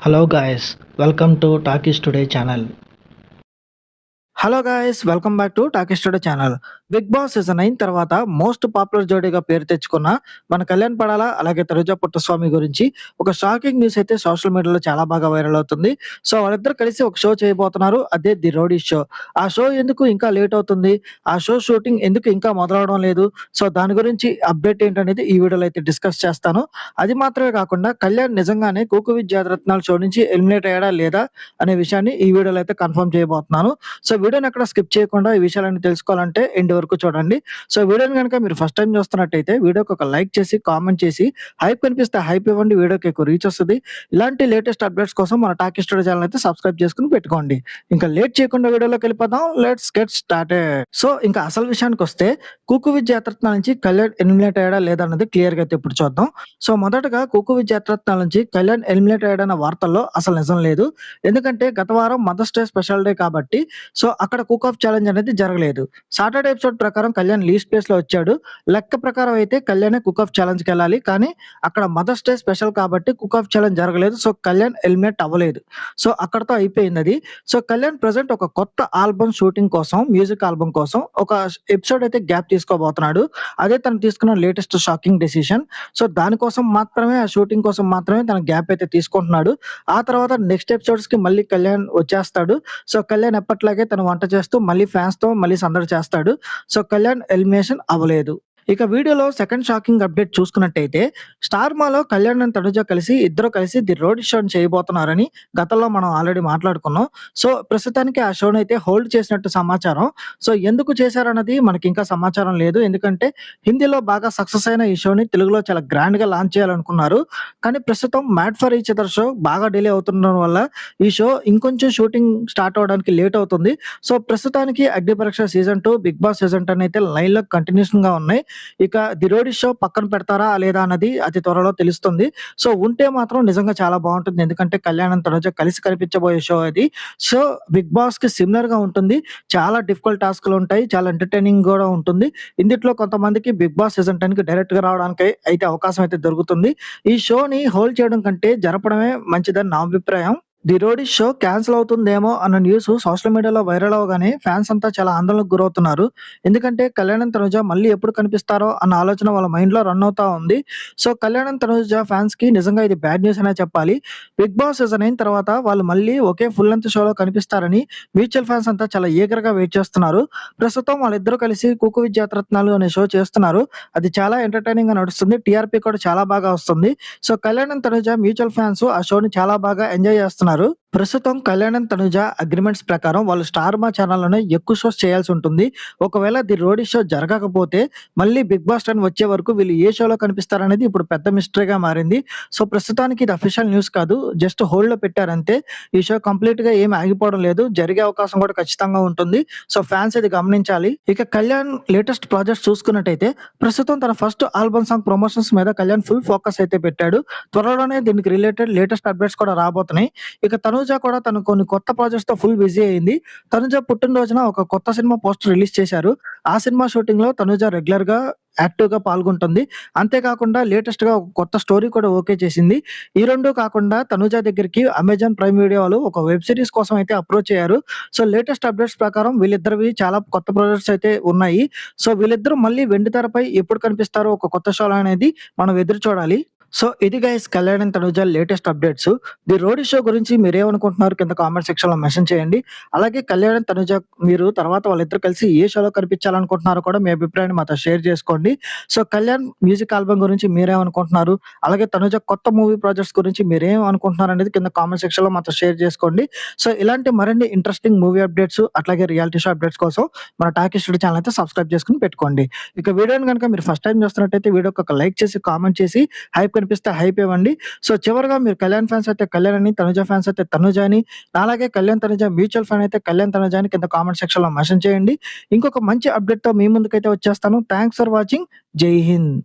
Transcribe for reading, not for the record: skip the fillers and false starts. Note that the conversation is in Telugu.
Hello guys, welcome to Talkies Today channel. Hello guys welcome back to Talkies Today channel. 'Bigg Boss' season 9 తర్వాత మోస్ట్ పాపులర్ జోడీగా పేరు తెచ్చుకున్న మన కళ్యాణ్ పడాల అలాగే తనుజ పుట్టస్వామి గురించి ఒక షాకింగ్ న్యూస్ అయితే సోషల్ మీడియాలో చాలా బాగా వైరల్ అవుతుంది. సో వాళ్ళిద్దరూ కలిసి ఒక షో చేయబోతున్నారు. అదే 'ది రోడీ షో'. ఆ షో ఎందుకు ఇంకా లేట్ అవుతుంది? ఆ షో షూటింగ్ ఎందుకు ఇంకా మొదలవడం లేదు? సో దాని గురించి అప్డేట్ ఏంటనేది ఈ వీడియోలో అయితే డిస్కస్ చేస్తాను. అది మాత్రమే కాకుండా కళ్యాణ్ నిజంగానే 'కుకు విత్ జాతిరత్నాలు' షో నుంచి ఎలిమినేట్ అయ్యాడా లేదా అనే విషయాన్ని ఈ వీడియోలో అయితే కన్ఫర్మ్ చేయబోతున్నాను. సో వీడియోని ఎక్కడ స్కిప్ చేయకుండా ఈ విషయాలన్నీ తెలుసుకోవాలంటే ఎండ్ వరకు చూడండి. సో వీడియోని గనుక మీరు ఫస్ట్ టైమ్ చూస్తున్నట్టయితే వీడియోకి ఒక లైక్ చేసి, కామెంట్ చేసి, హైప్ కనిపిస్తే హైప్ ఇవ్వండి. వీడియోకి ఎక్కువ రీచ్ వస్తది. ఇలాంటి లేటెస్ట్ అప్డేట్స్ కోసం మన టాకీ స్టూడియో ఛానెల్ అయితే సబ్స్క్రైబ్ చేసుకొని పెట్టుకోండి. ఇంకా లేట్ చేయకుండా వీడియోలోకి వెళ్ళిపోదాం. Let's get started. సో ఇంకా అసలు విషయానికొస్తే 'కుకు విత్ జాతిరత్నాల' నుంచి కళ్యాణ్ ఎలిమినేట్ అయ్యాడా లేదా అన్నది క్లియర్‌గా అయితే ఇప్పుడు చూద్దాం. సో మొదటగా 'కుకు విత్ జాతిరత్నాల' నుంచి కళ్యాణ్ ఎలిమినేట్ అయ్యాడన్న వార్తల్లో అసలు నిజం లేదు. ఎందుకంటే గత వారం మదర్స్ డే స్పెషల్ డే కాబట్టి సో అక్కడ కుక్ ఆఫ్ ఛాలెంజ్ అనేది జరగలేదు. సాటర్డే ఎపిసోడ్ ప్రకారం కళ్యాణ్ లీస్ట్ ప్లేస్‌లో వచ్చాడు. లెక్క ప్రకారం అయితే కళ్యాణే కుక్ ఆఫ్ ఛాలెంజ్‌కెళ్ళాలి. కానీ అక్కడ మదర్స్ డే స్పెషల్ కాబట్టి కుక్ ఆఫ్ ఛాలెంజ్ జరగలేదు. సో కళ్యాణ్ ఎలిమినేట్ అవ్వలేదు. సో అక్కడితో అయిపోయిందది. సో కళ్యాణ్ ప్రెజెంట్ ఒక కొత్త ఆల్బమ్ షూటింగ్ కోసం, మ్యూజిక్ ఆల్బమ్ కోసం ఒక ఎపిసోడ్ అయితే గ్యాప్ తీసుకోబోతున్నాడు. అదే తను తీసుకున్న లేటెస్ట్ షాకింగ్ డెసిషన్. సో దానికోసం మాత్రమే ఆ షూటింగ్ కోసం మాత్రమే తను గ్యాప్ అయితే తీసుకుంటున్నాడు. ఆ తర్వాత నెక్స్ట్ ఎపిసోడ్స్‌కి మళ్ళీ కళ్యాణ్ వచ్చేస్తాడు. సో కళ్యాణ్ ఎప్పట్లాగే తను వంట చేస్తూ మళ్ళీ ఫ్యాన్స్‌తో మళ్ళీ సందడి చేస్తాడు. సో కళ్యాణ్ ఎలిమినేషన్ అవ్వలేదు. ఇక వీడియోలో సెకండ్ షాకింగ్ అప్డేట్ చూసుకున్నట్టయితే 'స్టార్మాలో' కళ్యాణ్ అండ్ తనుజ కలిసి ఇద్దరు కలిసి 'ది రోడ్ షో'ని చేయబోతున్నారని గతంలో మనం ఆల్రెడీ మాట్లాడుకున్నాం. సో ప్రస్తుతానికి ఆ షోనైతే హోల్డ్ చేసినట్టు సమాచారం. సో ఎందుకు చేశారన్నది మనకింకా సమాచారం లేదు. ఎందుకంటే హిందీలో బాగా సక్సెస్ అయిన ఈ షోని తెలుగులో చాలా గ్రాండ్‌గా లాంచ్ చేయాలనుకున్నారు. కానీ ప్రస్తుతం 'mad for each other' show బాగా డిలే అవుతుండడం వల్ల ఈ షో ఇంకొంచెం షూటింగ్ స్టార్ట్ అవ్వడానికి లేట్ అవుతుంది. సో ప్రస్తుతానికి 'అగ్నిపరీక్ష' సీజన్ 2, 'బిగ్ బాస్' సీజన్ 10 అయితే లైన్‌లో కంటిన్యూషన్‌గా ఉన్నాయి. ఇక 'ది రోడీ షో' పక్కన పెడతారా లేదా అన్నది అతి త్వరలో తెలుస్తుంది. సో ఉంటే మాత్రం నిజంగా చాలా బావుంటుంది. ఎందుకంటే కళ్యాణ్ అండ్ తనుజ కలిసి కనిపించబోయే షో అది. సో 'బిగ్ బాస్‌కి' సిమిలర్‌గా ఉంటుంది. చాలా డిఫికల్ట్ టాస్క్‌లుంటాయి. చాలా ఎంటర్‌టైనింగ్ గూడా ఉంటుంది. ఇందిట్లో కొంతమందికి 'బిగ్ బాస్' సీజన్ 10కి డైరెక్ట్‌గా రావడానికి అయితే అవకాశం అయితే దొరుకుతుంది. ఈ షోని హోల్డ్ చేయడం కంటే జరపడమే మంచిదని నా అభిప్రాయం. 'ది రోడీ షో' క్యాన్సెల్ అవుతుందేమో అన్న న్యూస్ సోషల్ మీడియాలో వైరల్ అవ్వగానే ఫ్యాన్స్ అంతా చాలా ఆందోళనకు గురవుతున్నారు. ఎందుకంటే కళ్యాణ్ అండ్ తనుజ మళ్ళీ ఎప్పుడు కనిపిస్తారో అన్న ఆలోచన వాళ్ళ మైండ్‌లో రన్ అవుతా ఉంది. సో కళ్యాణ్ అండ్ తనుజ ఫ్యాన్స్‌కి నిజంగా ఇది బ్యాడ్ న్యూస్ అనే చెప్పాలి. 'బిగ్ బాస్' సీజన్ 9 తర్వాత వాళ్ళు మళ్ళీ ఒకే ఫుల్ లెంగ్త్ షోలో కనిపిస్తారని మ్యూచువల్ ఫ్యాన్స్ అంతా చాలా ఈగర్‌గా వెయిట్ చేస్తున్నారు. ప్రస్తుతం వాళ్ళిద్దరూ కలిసి 'కుకు విత్ జాతిరత్నాలు' అనే షో చేస్తున్నారు. అది చాలా ఎంటర్‌టైనింగ్‌గా నడుస్తుంది. టీఆర్‌పీ కూడా చాలా బాగా వస్తుంది. So Kalyan and Tanuja mutual fans ఆ షోని చాలా బాగా ఎంజాయ్ చేస్తున్నారు. ప్రస్తుతం కళ్యాణ్ అండ్ తనుజ అగ్రీమెంట్స్ ప్రకారం వాళ్ళు స్టార్మా ఛానల్‌లోనే ఎక్కువ షోస్ చేయాల్సి ఉంటుంది. ఒకవేళ 'ది రోడీ షో' జరగకపోతే మళ్ళీ 'బిగ్ బాస్ 10' వచ్చే వరకు వీళ్ళు ఏ షోలో కనిపిస్తారనేది ఇప్పుడు పెద్ద మిస్టరీగా మారింది. సో ప్రస్తుతానికి ఇది అఫీషియల్ న్యూస్ కాదు. జస్ట్ హోల్డ్‌లో పెట్టారంతే. ఈ షో కంప్లీట్‌గా ఏమి ఆగిపోవడం లేదు. జరిగే అవకాశం కూడా ఖచ్చితంగా ఉంటుంది. సో ఫ్యాన్స్ ఇది గమనించాలి. ఇక కళ్యాణ్ లేటెస్ట్ ప్రాజెక్ట్స్ చూసుకున్నట్టయితే ప్రస్తుతం తన ఫస్ట్ ఆల్బమ్ సాంగ్ ప్రమోషన్స్ మీద కళ్యాణ్ ఫుల్ ఫోకస్ అయితే పెట్టాడు. త్వరలోనే దీనికి రిలేటెడ్ లేటెస్ట్ అప్డేట్స్ కూడా రాబోతున్నాయి. ఇక తనుజ కూడా తను కొన్ని కొత్త ప్రాజెక్ట్స్‌తో ఫుల్ బిజీ అయింది. తనుజ పుట్టినరోజున ఒక కొత్త సినిమా పోస్టర్ రిలీజ్ చేశారు. ఆ సినిమా షూటింగ్‌లో తనుజ రెగ్యులర్‌గా యాక్టివ్‌గా పాల్గొంటుంది. అంతేకాకుండా లేటెస్ట్‌గా ఒక కొత్త స్టోరీ కూడా ఓకే చేసింది. ఈ 2 కాకుండా తనుజ దగ్గరికి అమెజాన్ ప్రైమ్ వీడియో వాళ్ళు ఒక వెబ్ సీరీస్ కోసం అయితే అప్రోచ్ అయ్యారు. సో లేటెస్ట్ అప్డేట్స్ ప్రకారం వీళ్ళిద్దరివి చాలా కొత్త ప్రాజెక్ట్స్ అయితే ఉన్నాయి. సో వీళ్ళిద్దరూ మళ్ళీ వెండితెరపై ఎప్పుడు కనిపిస్తారో ఒక కొత్త షోలో అనేది మనం ఎదురు చూడాలి. సో ఇది guys Kalyan and Tanuja latest updates. 'The roadie show' గురించి మీరేమనుకుంటున్నారు కింద కామెంట్ సెక్షన్‌లో మెన్షన్ చేయండి. అలాగే కళ్యాణ్ అండ్ తనుజ మీరు తర్వాత వాళ్ళిద్దరూ కలిసి ఏ షోలో కనిపించాలనుకుంటున్నారో కూడా మీ అభిప్రాయాన్ని మాతో షేర్ చేసుకోండి. సో కళ్యాణ్ మ్యూజిక్ ఆల్బమ్ గురించి మీరేమనుకుంటున్నారు? అలాగే తనుజ కొత్త మూవీ ప్రాజెక్ట్స్ గురించి మీరేం అనుకుంటున్నారనేది కింద కామెంట్ సెక్షన్‌లో మాతో షేర్ చేసుకోండి. సో ఇలాంటి మరిన్ని ఇంట్రెస్టింగ్ మూవీ అప్డేట్స్ అట్లాగే రియాలిటీ షో అప్డేట్స్ కోసం మన టాకీ స్టూడియో ఛానెల్ అయితే సబ్స్క్రైబ్ చేసుకొని పెట్టుకోండి. ఇక వీడియోని గనుక మీరు ఫస్ట్ టైమ్ చూస్తున్నట్టయితే వీడియోకి ఒక లైక్ చేసి, కామెంట్ చేసి, హైప్ కనిపిస్తే హైప్ ఇవ్వండి. సో చివరగా మీరు కళ్యాణ్ ఫ్యాన్స్ అయితే కళ్యాణ్ అని, తనుజ ఫ్యాన్స్ అయితే తనుజ అని, నాలాగే కళ్యాణ్ తనుజ మ్యూచువల్ ఫ్యాన్ అయితే కళ్యాణ్ తనుజ అని కింద కామెంట్ సెక్షన్‌లో మెన్షన్ చేయండి. ఇంకొక మంచి అప్డేట్‌తో మీ ముందుకైతే వచ్చేస్తాను. Thanks for watching. జై హింద్.